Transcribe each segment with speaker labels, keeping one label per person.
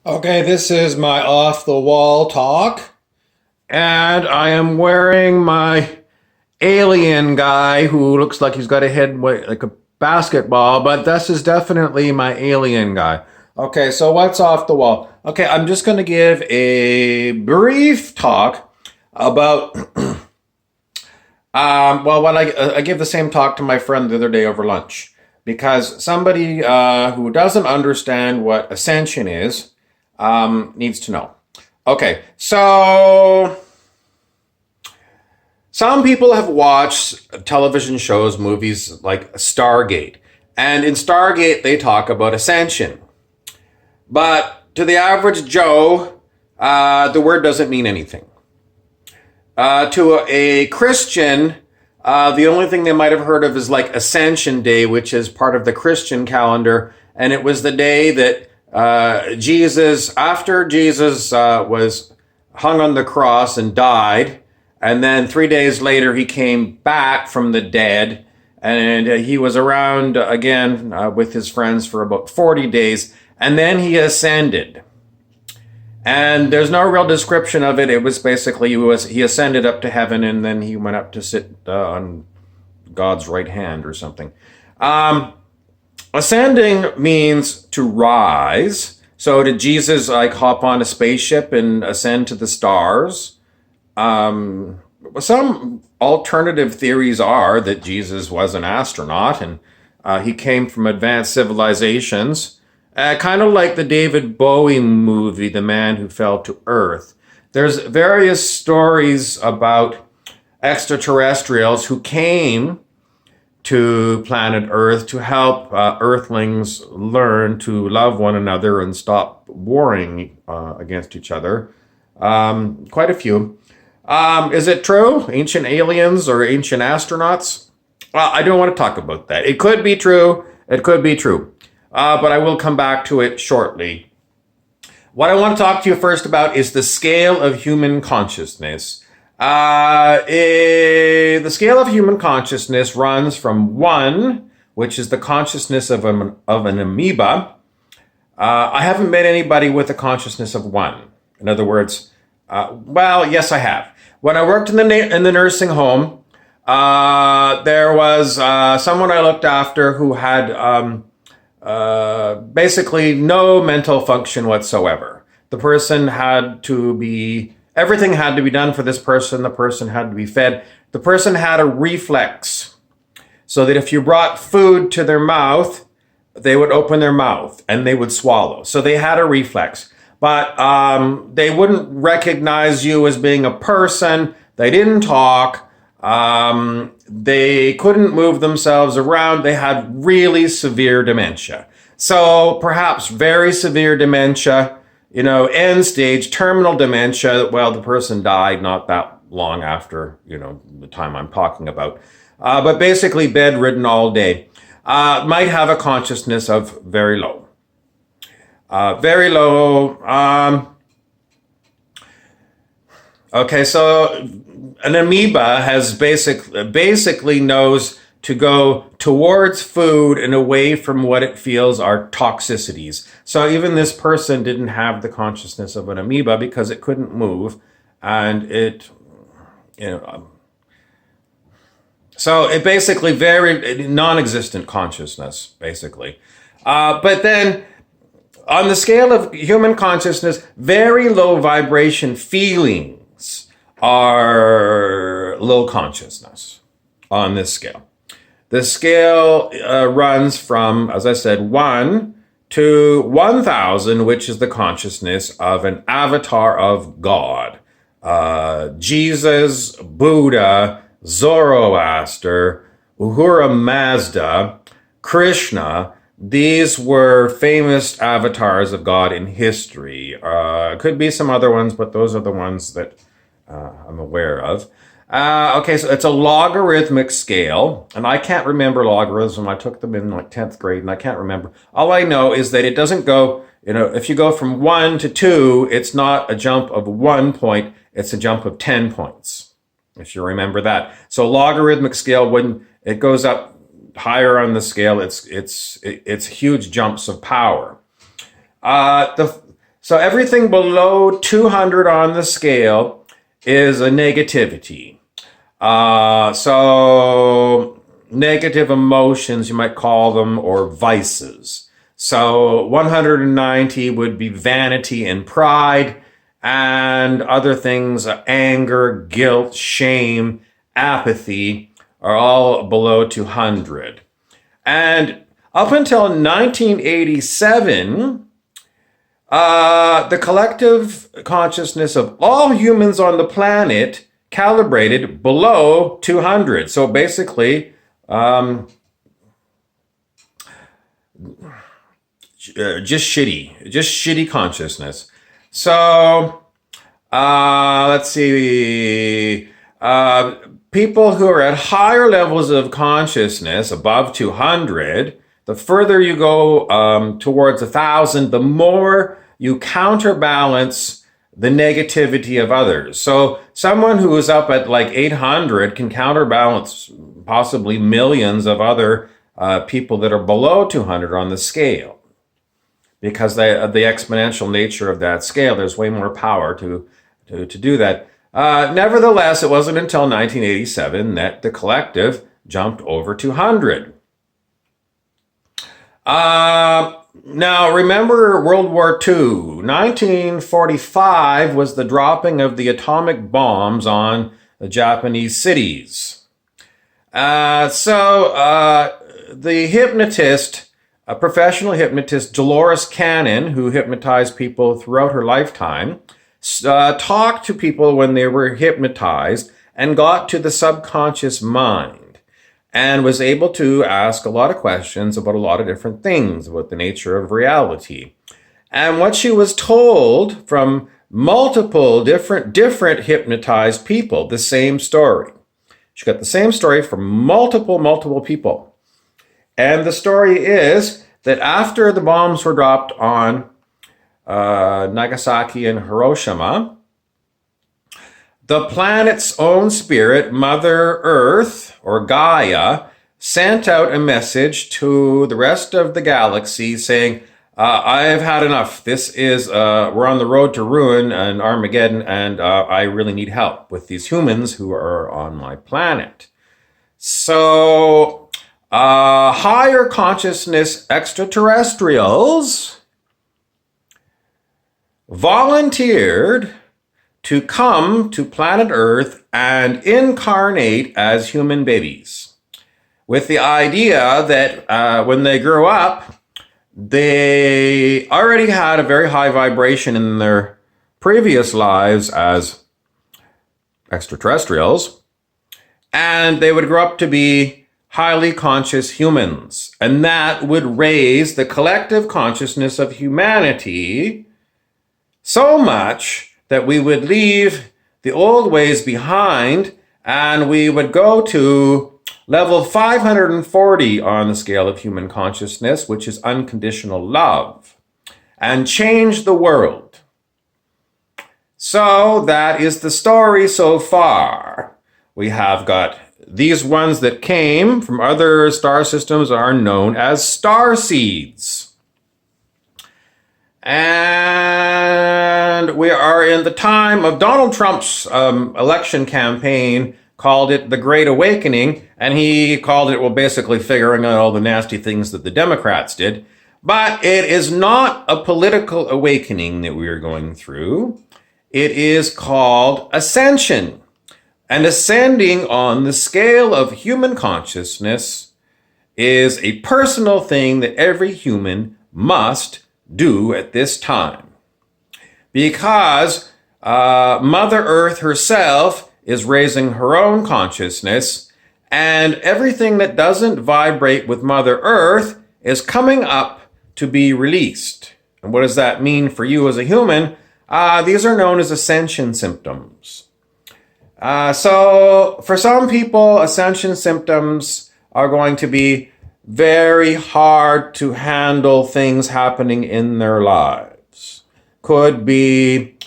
Speaker 1: Okay, this is my off the wall talk, and I am wearing my alien guy who looks like he's got a head like a basketball, but this is definitely my alien guy. Okay, so what's off the wall? Okay, I'm just going to give a brief talk about well, when I give the same talk to my friend the other day over lunch because somebody who doesn't understand what ascension is needs to know. Okay, so some people have watched television shows, movies like Stargate, and in Stargate they talk about ascension. But to the average Joe, the word doesn't mean anything. To a Christian, the only thing they might have heard of is like Ascension Day, which is part of the Christian calendar. And it was the day that after Jesus was hung on the cross and died, and then 3 days later he came back from the dead, and he was around again with his friends for about 40 days, and then he ascended. And there's no real description of it. It was basically he ascended up to heaven and then he went up to sit on God's right hand or something. Ascending means to rise. So did Jesus like hop on a spaceship and ascend to the stars? Some alternative theories are that Jesus was an astronaut and he came from advanced civilizations. Kind of like the David Bowie movie, The Man Who Fell to Earth. There's various stories about extraterrestrials who came to planet Earth to help Earthlings learn to love one another and stop warring against each other. Quite a few. Is it true? Ancient aliens or ancient astronauts? Well, I don't want to talk about that. It could be true. It could be true. But I will come back to it shortly. What I want to talk to you first about is the scale of human consciousness. The scale of human consciousness runs from 1, which is the consciousness of an amoeba. I haven't met anybody with a consciousness of 1. In other words, well, yes, I have. When I worked in the nursing home, there was someone I looked after who had basically no mental function whatsoever. The person everything had to be done for this person. The person had to be fed. The person had a reflex so that if you brought food to their mouth, they would open their mouth and they would swallow. So they had a reflex, but they wouldn't recognize you as being a person. They didn't talk. They couldn't move themselves around. They had really severe dementia. So perhaps very severe dementia, end stage, terminal dementia. Well, the person died not that long after, the time I'm talking about. But basically bedridden all day. Might have a consciousness of very low. Very low. Okay, so an amoeba has basically knows to go towards food and away from what it feels are toxicities. So even this person didn't have the consciousness of an amoeba because it couldn't move, and so it basically very non-existent consciousness, basically. But then on the scale of human consciousness, very low vibration feelings are low consciousness on this scale. The scale runs from, as I said, 1 to 1,000, which is the consciousness of an avatar of God. Jesus, Buddha, Zoroaster, Ahura Mazda, Krishna. These were famous avatars of God in history. Could be some other ones, but those are the ones that I'm aware of. Okay, so it's a logarithmic scale, and I can't remember logarithm. I took them in like 10th grade, and I can't remember. All I know is that it doesn't go, if you go from 1 to 2, it's not a jump of 1 point, it's a jump of 10 points, if you remember that. So logarithmic scale, when it goes up higher on the scale, it's huge jumps of power. So everything below 200 on the scale is a negativity. So negative emotions, you might call them, or vices. So 190 would be vanity and pride, and other things, anger, guilt, shame, apathy, are all below 200. And up until 1987, the collective consciousness of all humans on the planet calibrated below 200. So basically, just shitty consciousness. So, let's see. People who are at higher levels of consciousness, above 200, the further you go towards 1,000, the more you counterbalance the negativity of others. So someone who is up at like 800 can counterbalance possibly millions of other people that are below 200 on the scale. Because the exponential nature of that scale, there's way more power to do that. Nevertheless, it wasn't until 1987 that the collective jumped over 200. Now, remember World War II. 1945 was the dropping of the atomic bombs on the Japanese cities. The hypnotist, a professional hypnotist, Dolores Cannon, who hypnotized people throughout her lifetime, talked to people when they were hypnotized and got to the subconscious mind and was able to ask a lot of questions about a lot of different things, about the nature of reality. And what she was told from multiple different hypnotized people, the same story. She got the same story from multiple people. And the story is that after the bombs were dropped on Nagasaki and Hiroshima, the planet's own spirit, Mother Earth, or Gaia, sent out a message to the rest of the galaxy saying, I've had enough. This is, we're on the road to ruin and Armageddon, and I really need help with these humans who are on my planet. So, higher consciousness extraterrestrials volunteered to come to planet Earth and incarnate as human babies, with the idea that when they grow up, they already had a very high vibration in their previous lives as extraterrestrials, and they would grow up to be highly conscious humans, and that would raise the collective consciousness of humanity so much that we would leave the old ways behind and we would go to level 540 on the scale of human consciousness, which is unconditional love, and change the world. So that is the story so far. We have got these ones that came from other star systems are known as star seeds. And we are in the time of Donald Trump's election campaign, called it the Great Awakening, and he called it, well, basically figuring out all the nasty things that the Democrats did. But it is not a political awakening that we are going through. It is called ascension. And ascending on the scale of human consciousness is a personal thing that every human must do at this time. Because Mother Earth herself is raising her own consciousness, and everything that doesn't vibrate with Mother Earth is coming up to be released. And what does that mean for you as a human? These are known as ascension symptoms. So for some people, ascension symptoms are going to be very hard to handle things happening in their lives. Could be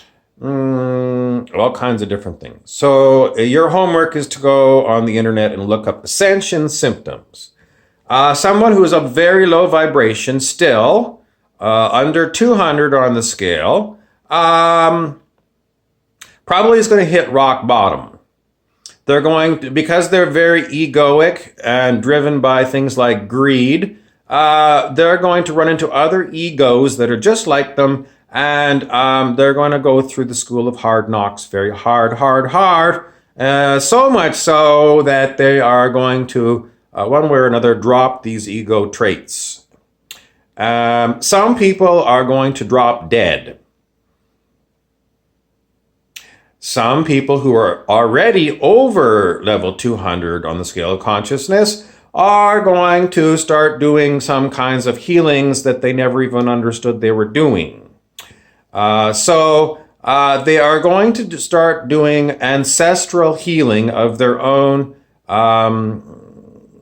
Speaker 1: all kinds of different things. So your homework is to go on the internet and look up ascension symptoms. Someone who is of very low vibration still under 200 on the scale, probably is going to hit rock bottom. They're going to, because they're very egoic and driven by things like greed, they're going to run into other egos that are just like them, and they're going to go through the school of hard knocks very hard, so much so that they are going to, one way or another, drop these ego traits. Some people are going to drop dead. Some people who are already over level 200 on the scale of consciousness are going to start doing some kinds of healings that they never even understood they were doing. So they are going to start doing ancestral healing of their own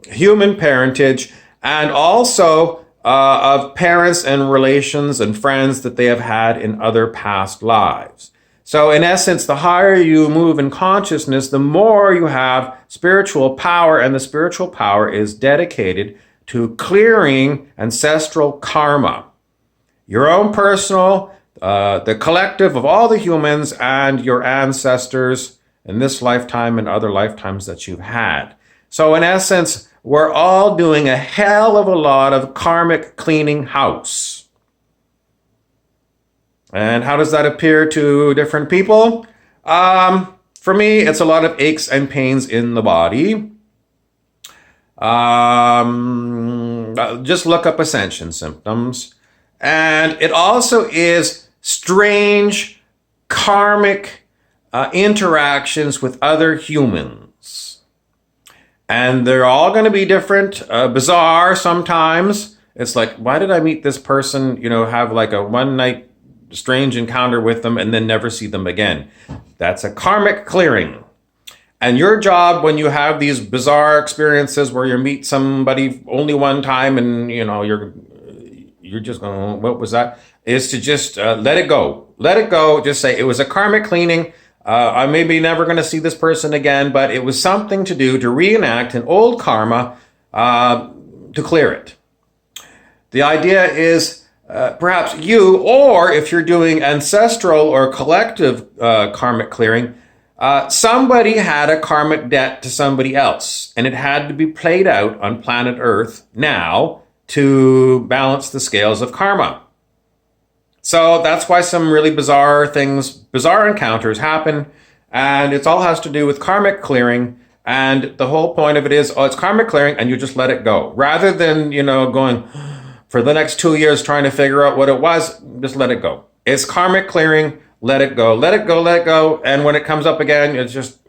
Speaker 1: human parentage, and also of parents and relations and friends that they have had in other past lives. So in essence, the higher you move in consciousness, the more you have spiritual power, and the spiritual power is dedicated to clearing ancestral karma. Your own personal, the collective of all the humans and your ancestors in this lifetime and other lifetimes that you've had. So in essence, we're all doing a hell of a lot of karmic cleaning house. And how does that appear to different people? For me, it's a lot of aches and pains in the body. Just look up ascension symptoms. And it also is strange karmic interactions with other humans. And they're all going to be different, bizarre sometimes. It's like, why did I meet this person, have like a one-night strange encounter with them and then never see them again? That's a karmic clearing. And your job when you have these bizarre experiences where you meet somebody only one time and you're just going, what was that? Is to just let it go. Let it go. Just say it was a karmic cleaning. I may be never going to see this person again, but it was something to do to reenact an old karma to clear it. The idea is perhaps you, or if you're doing ancestral or collective karmic clearing, somebody had a karmic debt to somebody else, and it had to be played out on planet Earth now to balance the scales of karma. So that's why some really bizarre things, bizarre encounters happen, and it all has to do with karmic clearing. And the whole point of it is, it's karmic clearing, and you just let it go. Rather than, going for the next 2 years trying to figure out what it was, just let it go. It's karmic clearing, let it go, let it go, let it go. And when it comes up again, it's just,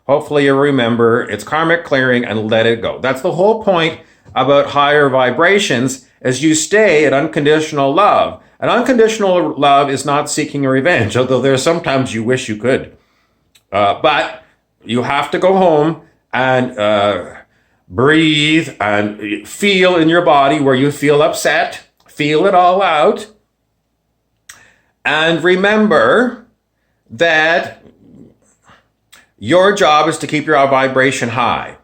Speaker 1: hopefully you remember, it's karmic clearing and let it go. That's the whole point about higher vibrations, as you stay at unconditional love. And unconditional love is not seeking revenge, although there's sometimes you wish you could. But you have to go home and breathe and feel in your body where you feel upset. Feel it all out. And remember that your job is to keep your vibration high.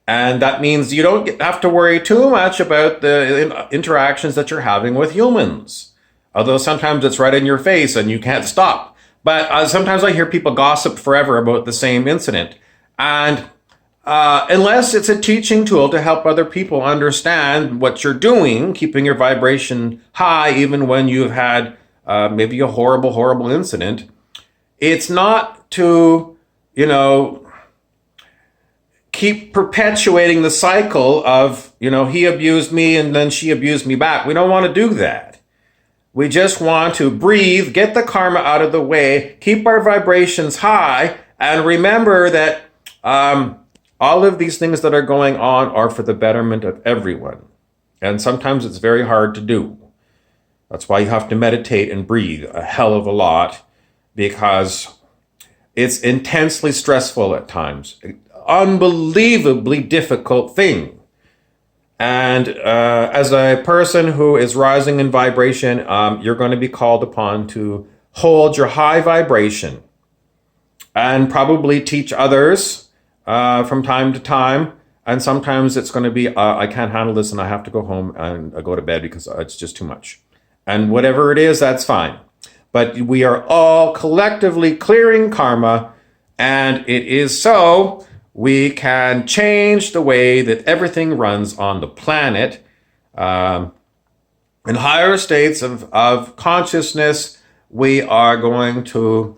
Speaker 1: And that means you don't have to worry too much about the interactions that you're having with humans. Although sometimes it's right in your face and you can't stop. But sometimes I hear people gossip forever about the same incident. And unless it's a teaching tool to help other people understand what you're doing, keeping your vibration high even when you've had maybe a horrible incident, it's not to, keep perpetuating the cycle of, he abused me and then she abused me back. We don't want to do that. We just want to breathe, get the karma out of the way, keep our vibrations high, and remember that all of these things that are going on are for the betterment of everyone. And sometimes it's very hard to do. That's why you have to meditate and breathe a hell of a lot, because it's intensely stressful at times. Unbelievably difficult thing. And as a person who is rising in vibration, you're going to be called upon to hold your high vibration and probably teach others from time to time. And sometimes it's going to be, I can't handle this and I have to go home and go to bed because it's just too much. And whatever it is, that's fine. But we are all collectively clearing karma, and it is so we can change the way that everything runs on the planet. In higher states of consciousness, we are going to,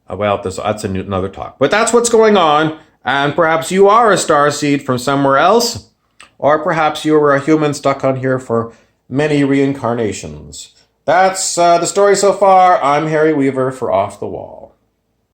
Speaker 1: that's another talk. But that's what's going on, and perhaps you are a starseed from somewhere else, or perhaps you were a human stuck on here for many reincarnations. That's the story so far. I'm Harry Weaver for Off the Wall.